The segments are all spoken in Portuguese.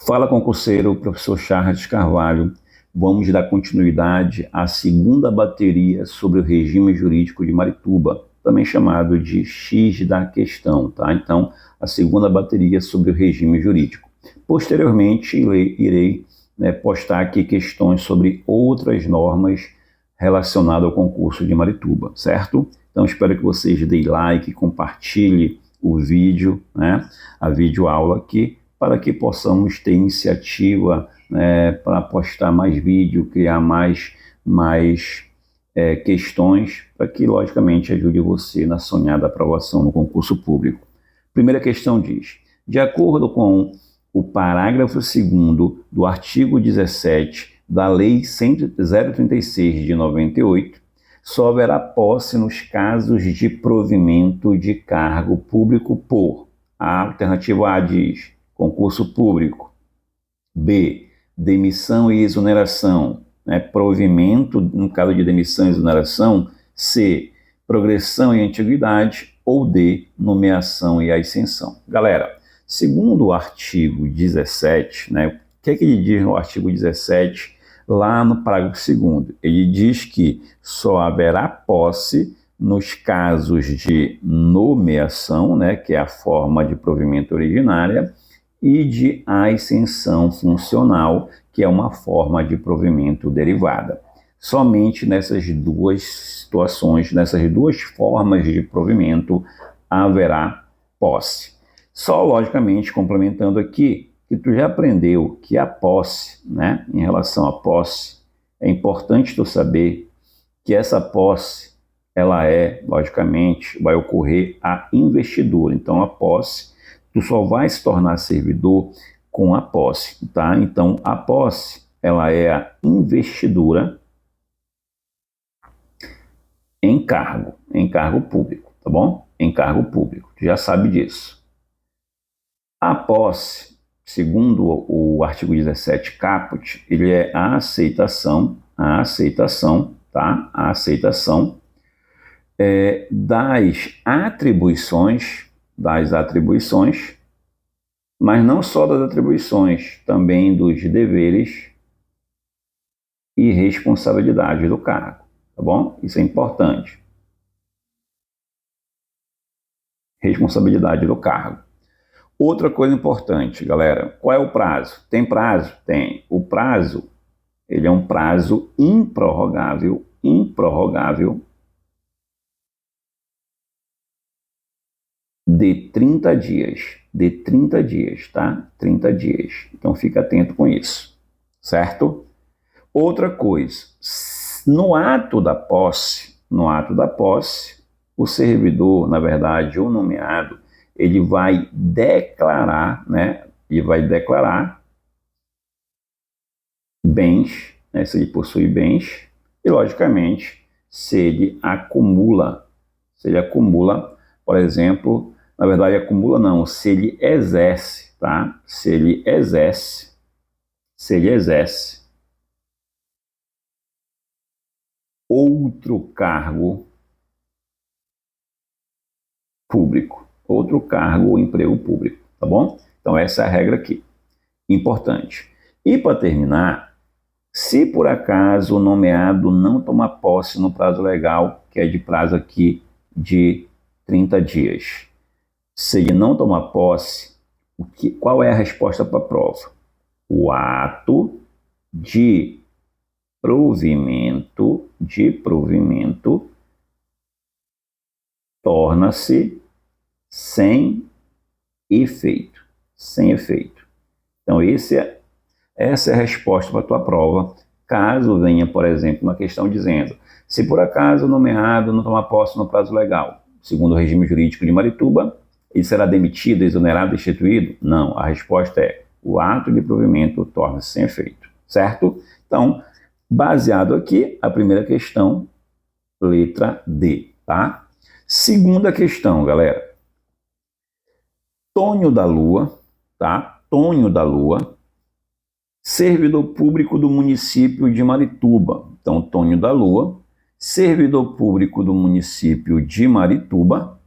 Fala, concurseiro, professor Charles Carvalho. Vamos dar continuidade à segunda bateria sobre o regime jurídico de Marituba, também chamado de X da questão, tá? Então, a segunda bateria sobre o regime jurídico. Posteriormente, irei postar aqui questões sobre outras normas relacionadas ao concurso de Marituba, certo? Então, espero que vocês deem like, compartilhem o vídeo, a videoaula aqui, para que possamos ter iniciativa para postar mais vídeo, criar mais questões, para que, logicamente, ajude você na sonhada aprovação no concurso público. Primeira questão diz: de acordo com o parágrafo 2º do artigo 17 da Lei 036 de 98, só haverá posse nos casos de provimento de cargo público por... A alternativa A diz concurso público. B, demissão e exoneração, provimento no caso de demissão e exoneração. C, progressão e antiguidade. Ou D, nomeação e ascensão. Galera, segundo o artigo 17, o que é que ele diz no artigo 17, lá no parágrafo 2º? Ele diz que só haverá posse nos casos de nomeação, que é a forma de provimento originária, e de ascensão funcional, que é uma forma de provimento derivada. Somente nessas duas situações, nessas duas formas de provimento, haverá posse. Só, logicamente, complementando aqui, que tu já aprendeu que a posse, em relação à posse, é importante tu saber que essa posse, ela logicamente, vai ocorrer a investidura. Então, a posse, tu só vai se tornar servidor com a posse, tá? Então, a posse, ela é a investidura em cargo público, tá bom? Em cargo público, tu já sabe disso. A posse, segundo o artigo 17 caput, ele é a aceitação, tá? A aceitação das atribuições, mas não só das atribuições, também dos deveres e responsabilidades do cargo, tá bom? Isso é importante. Responsabilidade do cargo. Outra coisa importante, galera, qual é o prazo? Tem prazo? Tem. O prazo, ele é um prazo improrrogável, de 30 dias, tá? 30 dias. Então, fica atento com isso, certo? Outra coisa, no ato da posse, o servidor, na verdade, o nomeado, ele vai declarar, bens, se ele possui bens, e, logicamente, se ele acumula, por exemplo, na verdade, acumula não, se ele exerce, tá? Se ele exerce outro cargo público, outro cargo ou emprego público, tá bom? Então, essa é a regra aqui, importante. E, para terminar, se por acaso o nomeado não tomar posse no prazo legal, que é de prazo aqui de 30 dias, se ele não tomar posse, qual é a resposta para a prova? O ato de provimento torna-se sem efeito. Então, essa é a resposta para a tua prova, caso venha, por exemplo, uma questão dizendo: se por acaso o nomeado não tomar posse no prazo legal, segundo o regime jurídico de Marituba, ele será demitido, exonerado, destituído? Não, a resposta é: o ato de provimento torna-se sem efeito, certo? Então, baseado aqui, a primeira questão, letra D, tá? Segunda questão, galera. Tônio da Lua, tá? Tônio da Lua, servidor público do município de Marituba. Então, Tônio da Lua, servidor público do município de Marituba,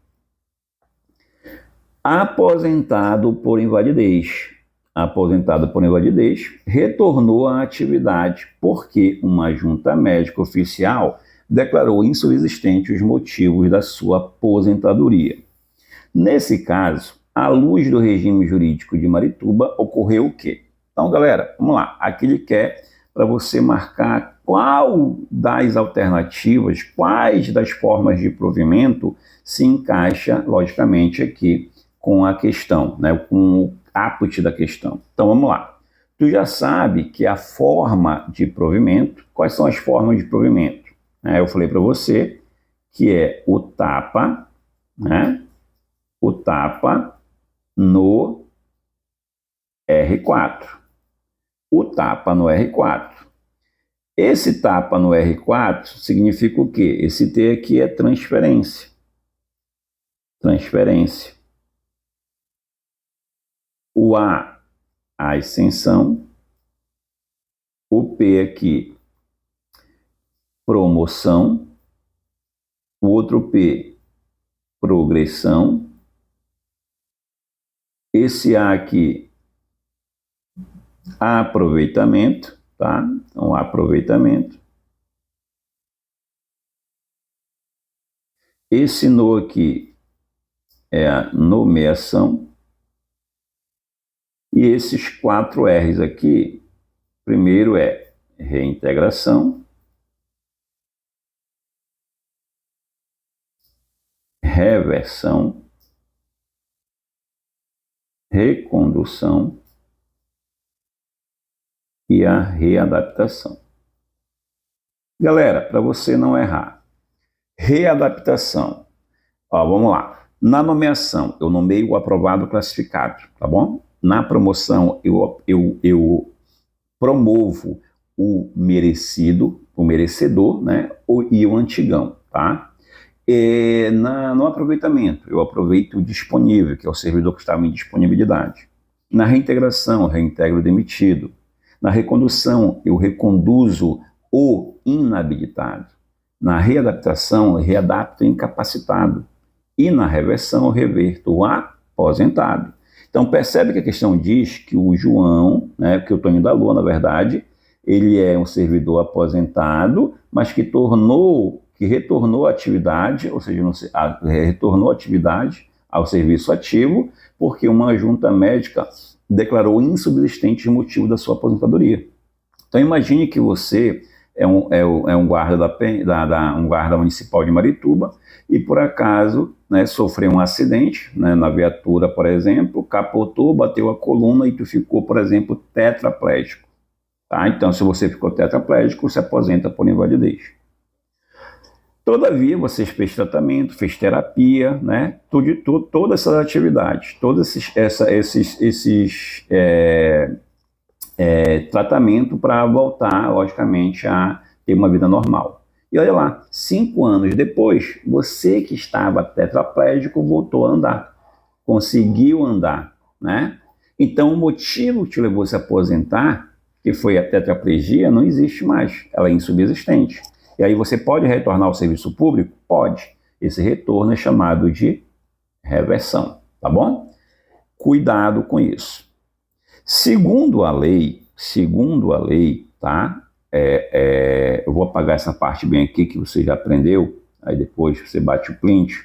aposentado por invalidez. aposentado por invalidez, retornou à atividade porque uma junta médica oficial declarou insubsistente os motivos da sua aposentadoria. Nesse caso, à luz do regime jurídico de Marituba, ocorreu o quê? Então, galera, vamos lá. Aqui ele quer para você marcar qual das alternativas, quais das formas de provimento se encaixa, logicamente, aqui com a questão, né, com o caput da questão. Então, vamos lá. Tu já sabe que a forma de provimento, quais são as formas de provimento? Eu falei para você que é o tapa, né? O tapa no R4. O tapa no R4. Esse tapa no R4 significa o quê? Esse T aqui é transferência. Transferência. O a extensão. O P aqui, promoção. O outro P, progressão. Esse A aqui, aproveitamento, tá? Então, aproveitamento. Esse no aqui é a nomeação. E esses 4 R's aqui, primeiro é reintegração, reversão, recondução e a readaptação. Galera, para você não errar, readaptação. Ó, vamos lá. Na nomeação, eu nomeio o aprovado classificado, tá bom? Na promoção, eu promovo o merecido, o merecedor, né? E o antigão, tá? No aproveitamento, eu aproveito o disponível, que é o servidor que estava em disponibilidade. Na reintegração, eu reintegro o demitido. Na recondução, eu reconduzo o inabilitado. Na readaptação, eu readapto o incapacitado. E na reversão, eu reverto o aposentado. Então, percebe que a questão diz que o João, né, que o Toninho da Lua, na verdade, ele é um servidor aposentado, mas que retornou à atividade, ou seja, retornou à atividade ao serviço ativo, porque uma junta médica declarou insubsistente o motivo da sua aposentadoria. Então, imagine que você é um guarda um guarda municipal de Marituba e, por acaso, né, sofreu um acidente, né, na viatura, por exemplo, capotou, bateu a coluna e tu ficou, por exemplo, tetraplégico. Tá? Então, se você ficou tetraplégico, se aposenta por invalidez. Todavia, você fez tratamento, fez terapia, né? Todas essas atividades, todos esses tratamento para voltar, logicamente, a ter uma vida normal. E olha lá, 5 anos depois, você que estava tetraplégico voltou a andar, conseguiu andar, né? Então, o motivo que te levou a se aposentar, que foi a tetraplegia, não existe mais, ela é insubsistente. E aí você pode retornar ao serviço público? Pode. Esse retorno é chamado de reversão, tá bom? Cuidado com isso. Segundo a lei, tá? Eu vou apagar essa parte bem aqui que você já aprendeu, aí depois você bate o print.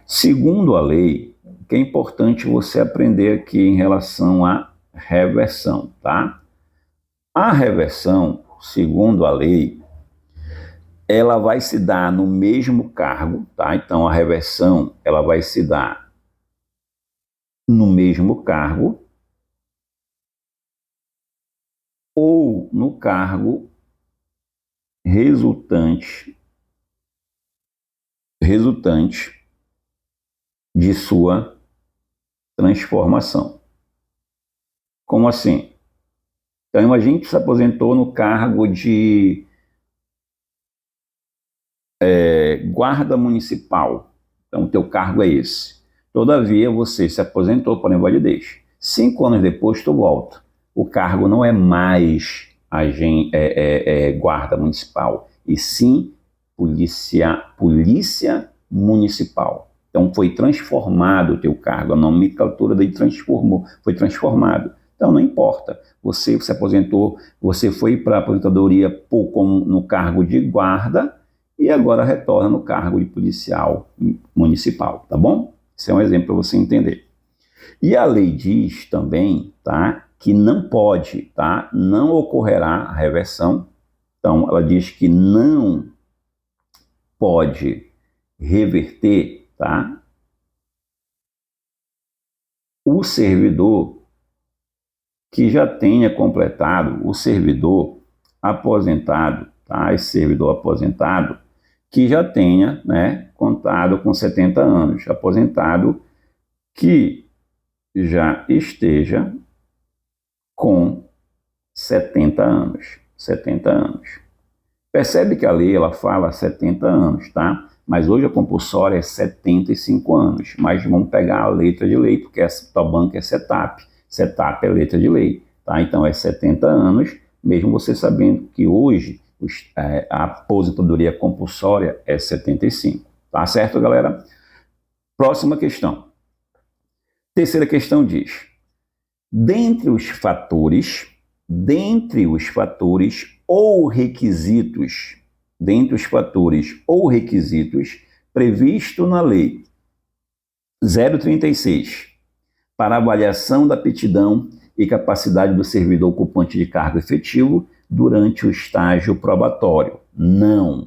Segundo a lei, que é importante você aprender aqui em relação à reversão, tá? A reversão, segundo a lei, ela vai se dar no mesmo cargo, tá? Então, a reversão, ela vai se dar no mesmo cargo ou no cargo resultante de sua transformação. Como assim? Então, imagine que se aposentou no cargo de guarda municipal. Então, o teu cargo é esse. Todavia, você se aposentou por invalidez. 5 anos depois, tu volta. O cargo não é mais guarda municipal, e sim polícia municipal. Então foi transformado o teu cargo, a nomenclatura dele transformou, foi transformado. Então não importa, você se aposentou, você foi para a aposentadoria como no cargo de guarda e agora retorna no cargo de policial municipal, tá bom? Esse é um exemplo para você entender. E a lei diz também, tá, que não pode, tá, não ocorrerá a reversão. Então ela diz que não pode reverter, tá, o servidor que já tenha completado, o servidor aposentado, tá, esse servidor aposentado que já tenha, né, contado com 70 anos, aposentado que já esteja com 70 anos, 70 anos. Percebe que a lei ela fala 70 anos, tá? Mas hoje a compulsória é 75 anos, mas vamos pegar a letra de lei, porque a banca é CETAP, CETAP é letra de lei, tá? Então é 70 anos, mesmo você sabendo que hoje a aposentadoria compulsória é 75, tá certo, galera? Próxima questão. Terceira questão diz: dentre os fatores ou requisitos, previsto na Lei 036, para avaliação da aptidão e capacidade do servidor ocupante de cargo efetivo durante o estágio probatório. Não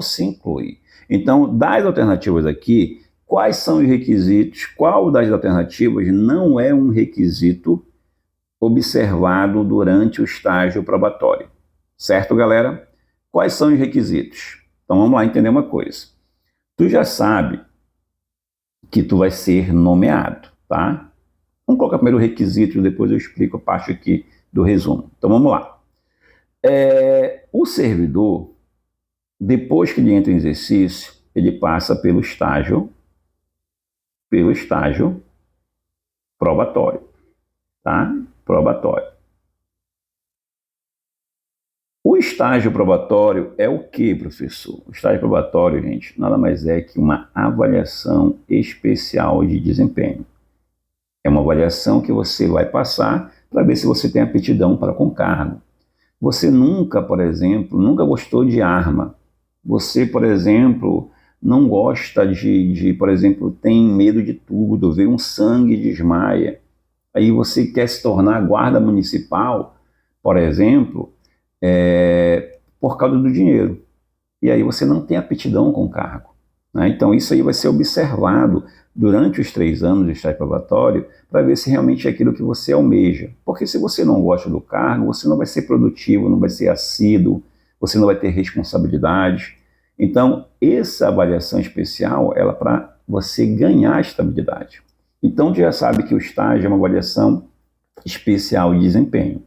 se inclui. Então, das alternativas aqui, quais são os requisitos? Qual das alternativas não é um requisito observado durante o estágio probatório? Certo, galera? Quais são os requisitos? Então vamos lá entender uma coisa. Tu já sabe que tu vai ser nomeado, tá? Vamos colocar primeiro o requisito, depois eu explico a parte aqui do resumo. Então vamos lá. O servidor, depois que ele entra em exercício, ele passa pelo estágio probatório, tá? Probatório. O estágio probatório é o que, professor? O estágio probatório, gente, nada mais é que uma avaliação especial de desempenho. É uma avaliação que você vai passar para ver se você tem aptidão para com cargo. Você nunca, por exemplo, nunca gostou de arma. Você, por exemplo, não gosta por exemplo, tem medo de tudo, vê um sangue e desmaia. Aí você quer se tornar guarda municipal, por exemplo, por causa do dinheiro. E aí você não tem aptidão com o cargo, né? Então isso aí vai ser observado durante os 3 anos de estágio probatório para ver se realmente é aquilo que você almeja. Porque se você não gosta do cargo, você não vai ser produtivo, não vai ser assíduo, você não vai ter responsabilidade. Então essa avaliação especial ela é para você ganhar estabilidade. Então já sabe que o estágio é uma avaliação especial de desempenho.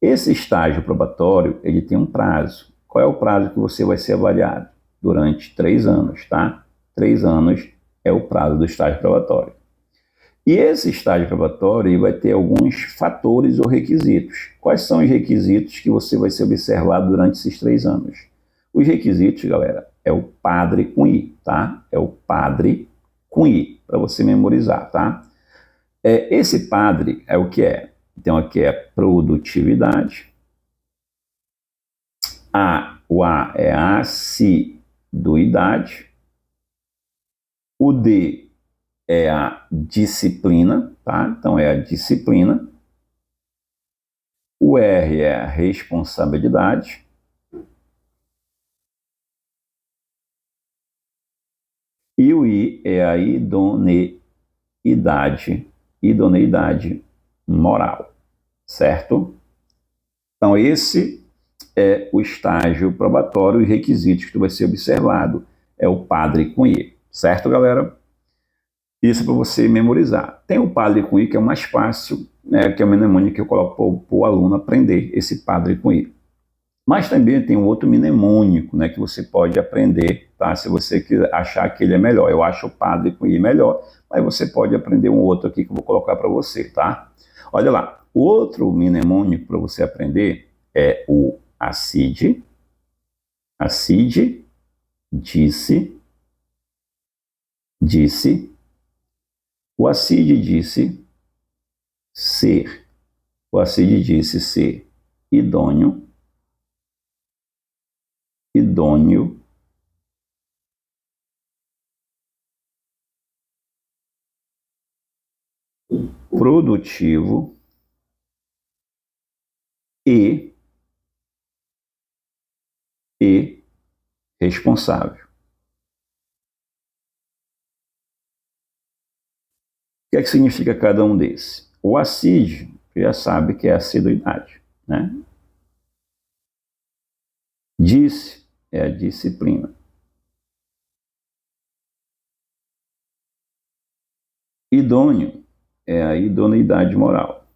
Esse estágio probatório, ele tem um prazo. Qual é o prazo que você vai ser avaliado? Durante 3 anos, tá? 3 anos é o prazo do estágio probatório. E esse estágio probatório ele vai ter alguns fatores ou requisitos. Quais são os requisitos que você vai ser observado durante esses 3 anos? Os requisitos, galera, é o padre com I, tá? É o padre com I, para você memorizar, tá? Esse padre é o que é? Então, aqui é produtividade. O A é a assiduidade. O D é a disciplina, tá? Então, é a disciplina. O R é a responsabilidade. E o I é a idoneidade moral, certo? Então, esse é o estágio probatório e requisitos que tu vai ser observado. É o padre com I, certo, galera? Isso é para você memorizar. Tem o padre com I, que é o mais fácil, né, que é o mnemônico que eu coloco para o aluno aprender, esse padre com I. Mas também tem um outro mnemônico, né, que você pode aprender, tá? Se você achar que ele é melhor. Eu acho o padre com I melhor, mas você pode aprender um outro aqui que eu vou colocar para você, tá? Olha lá, o outro mnemônico para você aprender é o asside, disse, disse, o Acide disse ser, o Acide disse ser idôneo, produtivo e responsável. O que é que significa cada um desses? O Acide, já sabe que é assiduidade, né? Disse é a disciplina. Idôneo é a idoneidade moral.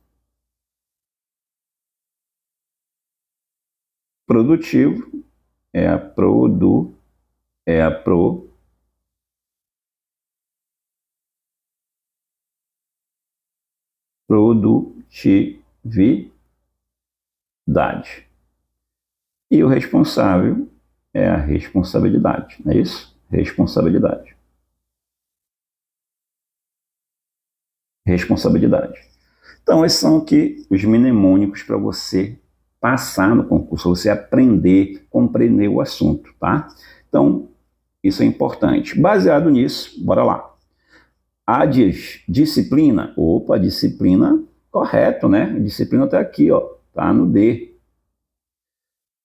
Produtivo é a produtividade. E o responsável é a responsabilidade, não é isso? Responsabilidade. Então, esses são aqui os mnemônicos para você passar no concurso, você aprender, compreender o assunto, tá? Então, isso é importante. Baseado nisso, bora lá. A disciplina, disciplina, correto, né? A disciplina está aqui, ó, tá no D.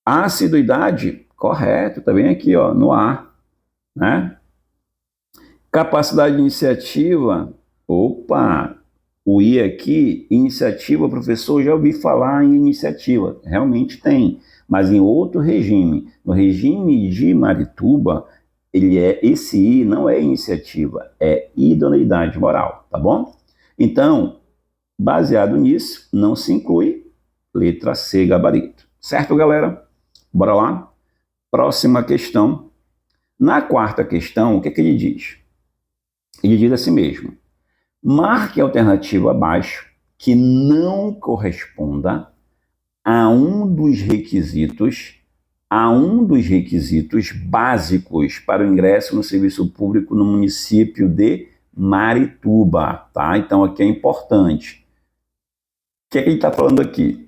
A assiduidade, correto, tá bem aqui, ó, no A, né? Capacidade de iniciativa, o I aqui, iniciativa, professor, já ouvi falar em iniciativa, realmente tem, mas em outro regime. No regime de Marituba, esse I não é iniciativa, é idoneidade moral, tá bom? Então, baseado nisso, não se inclui letra C, gabarito. Certo, galera? Bora lá? Próxima questão. Na quarta questão, o que ele diz? Ele diz assim mesmo: marque a alternativa abaixo que não corresponda a um dos requisitos básicos para o ingresso no serviço público no município de Marituba, tá? Então aqui é importante. O que é que ele está falando aqui?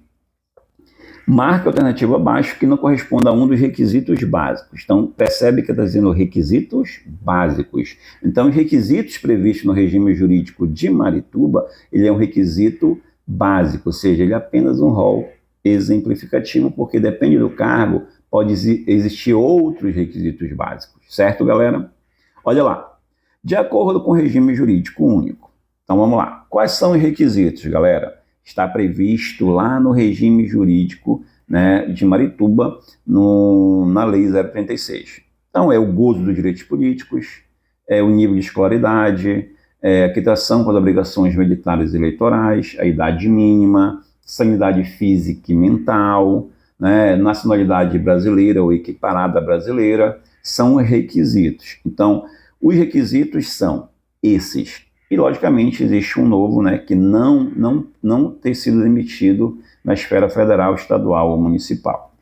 Marque a alternativa abaixo que não corresponda a um dos requisitos básicos. Então, percebe que está dizendo requisitos básicos. Então, os requisitos previstos no regime jurídico de Marituba, ele é um requisito básico, ou seja, ele é apenas um rol exemplificativo, porque depende do cargo, pode existir outros requisitos básicos. Certo, galera? Olha lá. De acordo com o regime jurídico único. Então, vamos lá. Quais são os requisitos, galera? Está previsto lá no regime jurídico, né, de Marituba, na Lei 036. Então, é o gozo dos direitos políticos, é o nível de escolaridade, a quitação com as obrigações militares e eleitorais, a idade mínima, sanidade física e mental, né, nacionalidade brasileira ou equiparada à brasileira, são requisitos. Então, os requisitos são esses. E, logicamente, existe um novo, né, que não ter sido emitido na esfera federal, estadual ou municipal.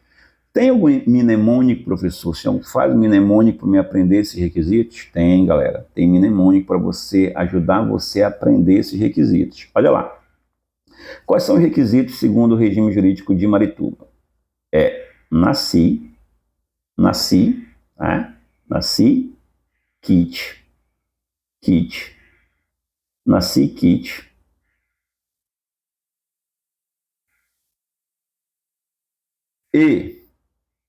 Tem algum mnemônico, professor? Se faz um mnemônico para me aprender esses requisitos? Tem, galera. Tem mnemônico para você ajudar você a aprender esses requisitos. Olha lá. Quais são os requisitos segundo o regime jurídico de Marituba? Nasci, kit, nasci, kit, e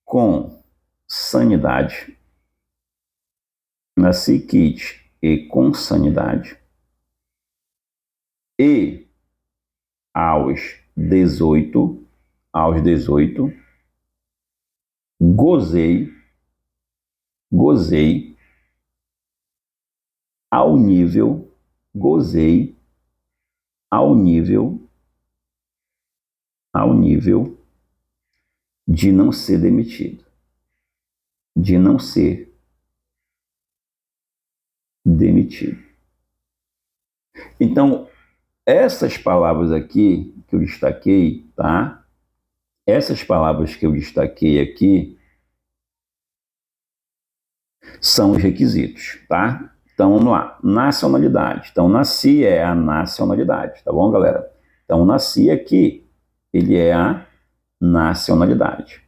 com sanidade, nasci, kit e com sanidade, e aos 18, gozei ao nível, de não ser demitido. Então, essas palavras aqui que eu destaquei, tá? Essas palavras que eu destaquei aqui são os requisitos, tá? Então, vamos lá. Nacionalidade. Então, nasci é a nacionalidade, tá bom, galera? Então, nasci aqui, ele é a nacionalidade.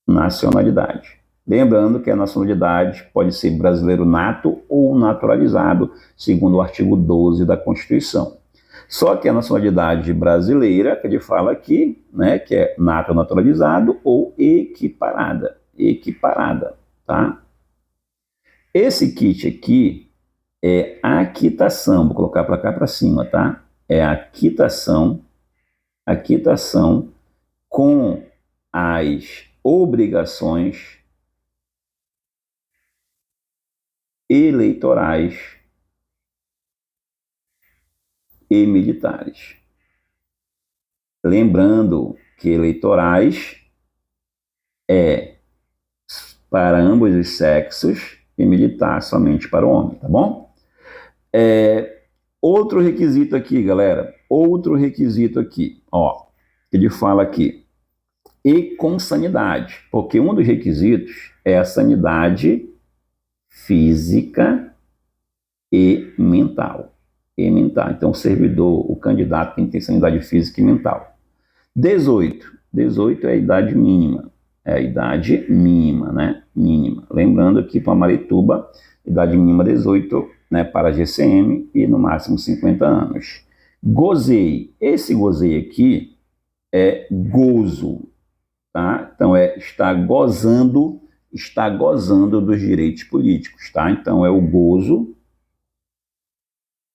Nacionalidade. Lembrando que a nacionalidade pode ser brasileiro nato ou naturalizado, segundo o artigo 12 da Constituição. Só que a nacionalidade brasileira, que ele fala aqui, né, que é nato naturalizado ou equiparada. Equiparada, tá? Esse kit aqui é a quitação, vou colocar para cá para cima, tá? É a quitação com as obrigações eleitorais e militares. Lembrando que eleitorais é para ambos os sexos e militar somente para o homem, tá bom? Outro requisito aqui, galera, outro requisito aqui, ó, ele fala aqui, e com sanidade, porque um dos requisitos é a sanidade física e mental. Então, o servidor, o candidato tem que ter sanidade física e mental. 18 é a idade mínima. É a idade mínima, né? Mínima. Lembrando que para Marituba, idade mínima 18, né, para a GCM e no máximo 50 anos. Gozei. Esse gozei aqui é gozo, tá? Então, está gozando dos direitos políticos, tá? Então, é o gozo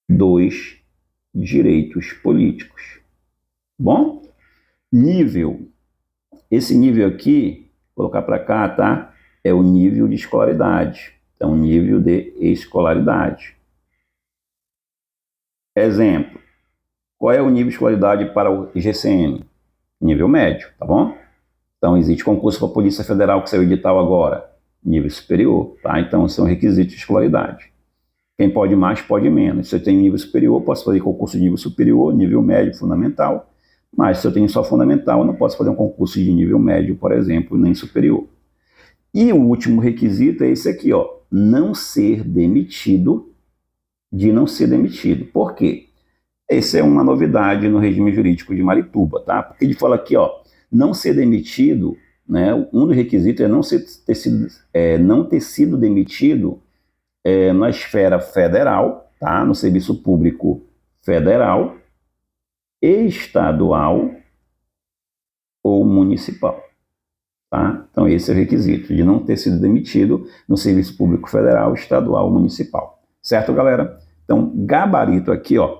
dos direitos políticos. Bom? Nível. Esse nível aqui, vou colocar para cá, tá? É o nível de escolaridade. Então, nível de escolaridade. Exemplo. Qual é o nível de escolaridade para o GCM? Nível médio, tá bom? Então, existe concurso para a Polícia Federal que saiu edital agora. Nível superior, tá? Então, são requisitos de escolaridade. Quem pode mais, pode menos. Se eu tenho nível superior, posso fazer concurso de nível superior, nível médio, fundamental. Mas se eu tenho só fundamental, eu não posso fazer um concurso de nível médio, por exemplo, nem superior. E o último requisito é esse aqui, ó, não ser demitido, Por quê? Essa é uma novidade no regime jurídico de Marituba, tá? Porque ele fala aqui, ó, não ser demitido, né? Um dos requisitos é não ter sido demitido na esfera federal, tá? No serviço público federal, estadual ou municipal, tá? Então esse é o requisito, de não ter sido demitido no serviço público federal, estadual ou municipal. Certo, galera? Então, gabarito aqui, ó,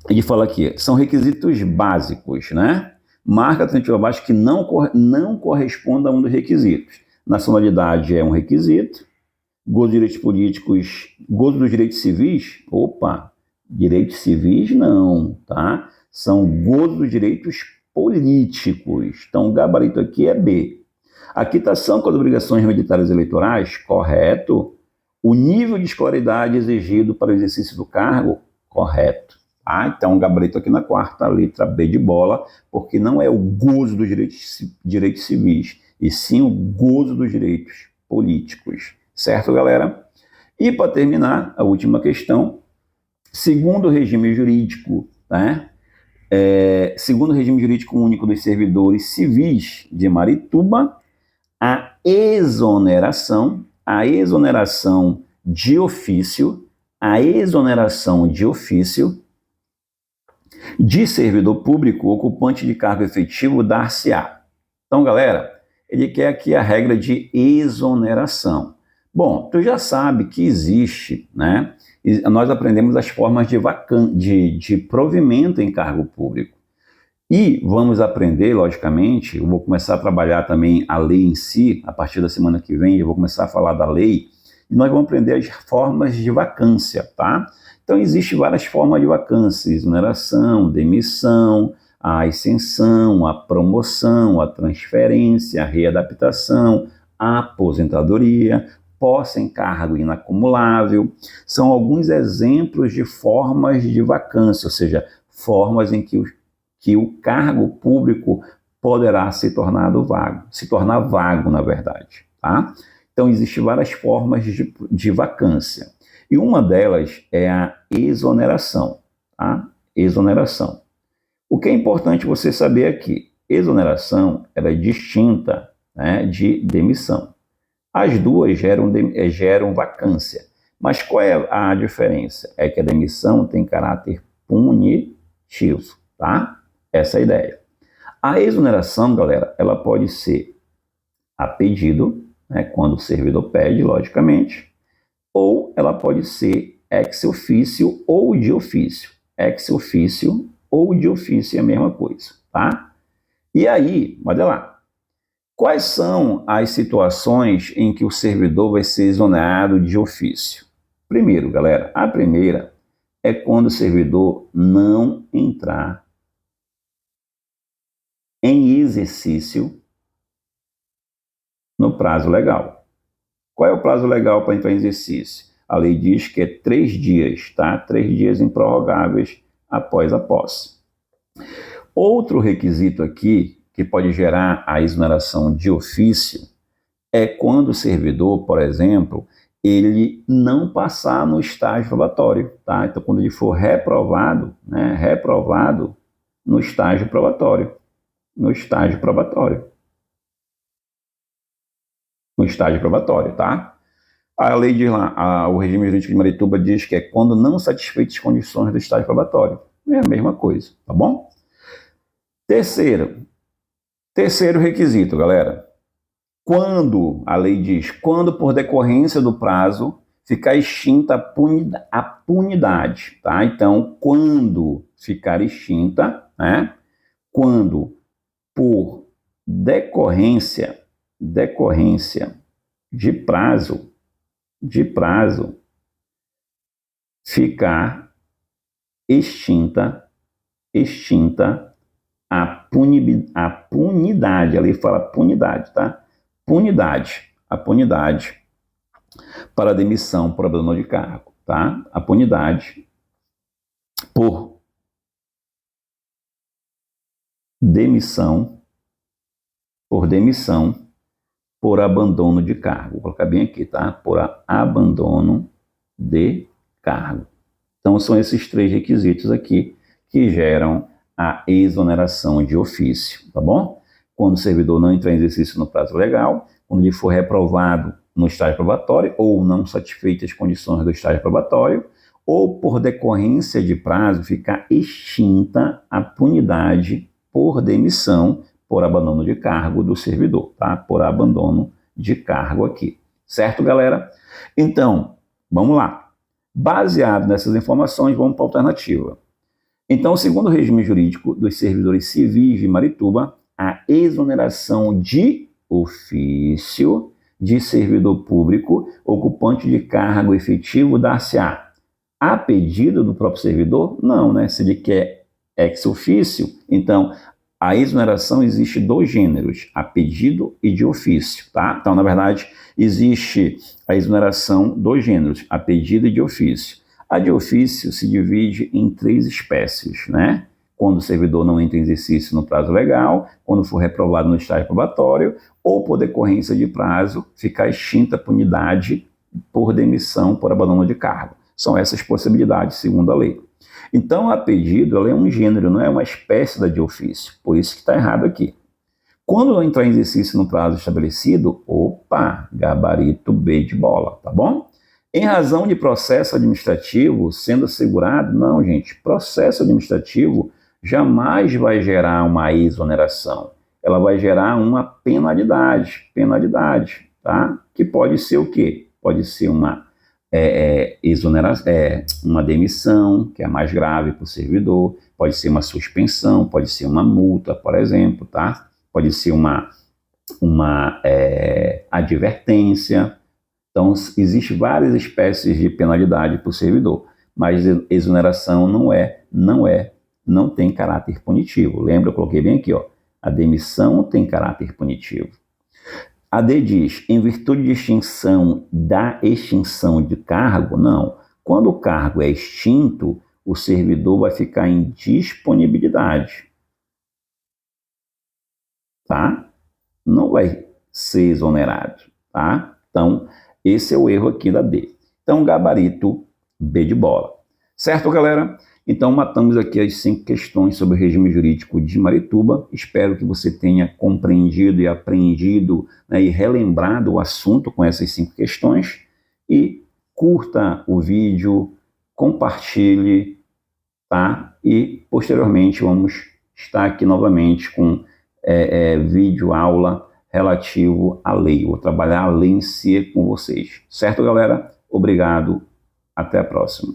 ele fala aqui, são requisitos básicos, né? Marca alternativa abaixo que não corresponde a um dos requisitos. Nacionalidade é um requisito, gozo dos direitos políticos, gozo dos direitos civis, direitos civis não, tá? São gozo dos direitos políticos. Então, o gabarito aqui é B. A quitação com as obrigações militares eleitorais, correto. O nível de escolaridade exigido para o exercício do cargo, correto. Tá? Então, o gabarito aqui na quarta, letra B de bola, porque não é o gozo dos direitos civis, e sim o gozo dos direitos políticos. Certo, galera? E para terminar, a última questão, segundo o regime jurídico, tá? Segundo o regime jurídico único dos servidores civis de Marituba, a exoneração de ofício de servidor público ocupante de cargo efetivo dar-se-á. Então, galera, ele quer aqui a regra de exoneração. Bom, tu já sabe que existe, né? Nós aprendemos as formas de provimento em cargo público. E vamos aprender, logicamente, eu vou começar a trabalhar também a lei em si, a partir da semana que vem eu vou começar a falar da lei, e nós vamos aprender as formas de vacância, tá? Então, existem várias formas de vacância, exoneração, demissão, a ascensão, a promoção, a transferência, a readaptação, a aposentadoria, posse em cargo inacumulável. São alguns exemplos de formas de vacância, ou seja, formas em que o cargo público poderá se tornar vago, na verdade, tá? Então, existem várias formas de vacância. E uma delas é a exoneração, tá? Exoneração. O que é importante você saber aqui, exoneração ela é distinta, né, de demissão. As duas geram vacância, mas qual é a diferença? É que a demissão tem caráter punitivo, tá? Essa é a ideia. A exoneração, galera, ela pode ser a pedido, né, quando o servidor pede, logicamente, ou ela pode ser ex officio ou de ofício. Ex officio ou de ofício é a mesma coisa, tá? E aí, olha lá, quais são as situações em que o servidor vai ser exonerado de ofício? Primeiro, galera, a primeira é quando o servidor não entrar em exercício no prazo legal. Qual é o prazo legal para entrar em exercício? A lei diz que é 3 dias, tá? 3 dias improrrogáveis após a posse. Outro requisito aqui que pode gerar a exoneração de ofício é quando o servidor, por exemplo, ele não passar no estágio probatório, tá? Então, quando ele for reprovado, né? Reprovado no estágio probatório. No estágio probatório. No estágio probatório, tá? A lei diz lá, o regime jurídico de Marituba diz que é quando não satisfeitas as condições do estágio probatório. É a mesma coisa, tá bom? Terceiro requisito, galera. Quando, a lei diz, quando por decorrência do prazo ficar extinta a punidade, tá? Então, quando ficar extinta, né? Quando por decorrência de prazo ficar extinta a punidade, ali fala punidade, tá? A punidade para demissão por abandono de cargo, tá? A punidade por demissão por abandono de cargo. Vou colocar bem aqui, tá? Por abandono de cargo. Então, são esses 3 requisitos aqui que geram a exoneração de ofício, tá bom? Quando o servidor não entrar em exercício no prazo legal, quando ele for reprovado no estágio probatório ou não satisfeitas as condições do estágio probatório, ou por decorrência de prazo ficar extinta a punidade por demissão por abandono de cargo do servidor, tá? Por abandono de cargo aqui. Certo, galera? Então, vamos lá. Baseado nessas informações, vamos para a alternativa. Então, segundo o regime jurídico dos servidores civis de Marituba, a exoneração de ofício de servidor público ocupante de cargo efetivo dar-se-á a pedido do próprio servidor? Não, né? Se ele quer ex ofício, então a exoneração existe 2 gêneros, a pedido e de ofício, tá? Então, na verdade, existe a exoneração 2 gêneros, a pedido e de ofício. A de ofício se divide em 3 espécies, né? Quando o servidor não entra em exercício no prazo legal, quando for reprovado no estágio probatório, ou por decorrência de prazo, ficar extinta a punidade por demissão por abandono de cargo. São essas possibilidades, segundo a lei. Então, a pedido ela é um gênero, não é uma espécie da de ofício. Por isso que está errado aqui. Quando não entrar em exercício no prazo estabelecido, opa, gabarito B de bola, tá bom? Em razão de processo administrativo sendo assegurado, não, gente, processo administrativo jamais vai gerar uma exoneração. Ela vai gerar uma penalidade, tá? Que pode ser o quê? Pode ser uma uma demissão, que é mais grave para o servidor, pode ser uma suspensão, pode ser uma multa, por exemplo, tá? Pode ser uma advertência. Então, existem várias espécies de penalidade para o servidor, mas exoneração não tem caráter punitivo. Lembra, eu coloquei bem aqui, ó, a demissão tem caráter punitivo. A D diz, em virtude de extinção de cargo, não. Quando o cargo é extinto, o servidor vai ficar em disponibilidade, tá? Não vai ser exonerado, tá? Então, esse é o erro aqui da D. Então, gabarito B de bola. Certo, galera? Então, matamos aqui as 5 questões sobre o regime jurídico de Marituba. Espero que você tenha compreendido e aprendido, né, e relembrado o assunto com essas 5 questões. E curta o vídeo, compartilhe, tá? E, posteriormente, vamos estar aqui novamente com vídeo aula relativo à lei. Vou trabalhar a lei em si com vocês. Certo, galera? Obrigado. Até a próxima.